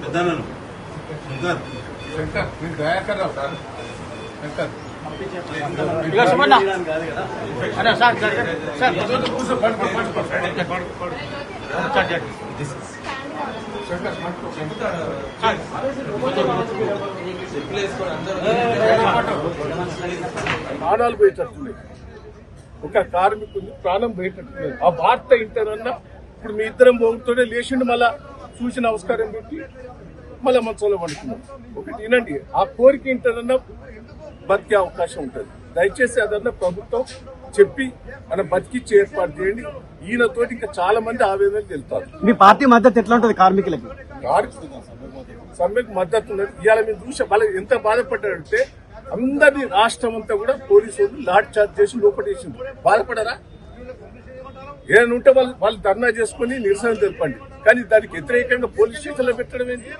పెద్దనను శంకర్ మీరు దయాకర్ రావు సార్ శంకర్ ప్రాణాలు పోయేటట్టున్నాయి. ఒక కార్మికుని ప్రాణం పోయేటట్టున్నాయి. ఆ వార్త ఇంటారన్నా ఇప్పుడు మీ ఇద్దరం పోగుతూనే లేచిండు, మళ్ళా చూసి నమస్కారం పెట్టి మళ్ళీ మంచంలో పడుతున్నాం. ఒకటి వినండి, ఆ కోరిక ఇంటారన్నా బతికే అవకాశం ఉంటుంది. దయచేసి అదన్నా ప్రభుత్వం చెప్పి మనం బతికిచ్చి ఏర్పాటు చేయండి. ఈయనతోటి ఇంకా చాలా మంది ఆవేదనలు తెలుస్తారు. మీ పార్టీ మద్దతు ఎట్లా ఉంటుంది కార్మికులకి? సమ్మెకు మద్దతు ఉన్నది. ఇవాళ మీరు చూసే వాళ్ళు ఎంత బాధపడ్డారంటే అందరినీ రాష్ట్రం అంతా కూడా పోలీసులు లాఠీ చార్జ్ చేసి లోపటేసింది. బాధపడరా? ఏదైనా ఉంటే వాళ్ళు ధర్నా చేసుకుని నిరసన తెలపండి, కానీ దానికి వ్యతిరేకంగా పోలీస్ స్టేషన్లో పెట్టడం ఏంటి?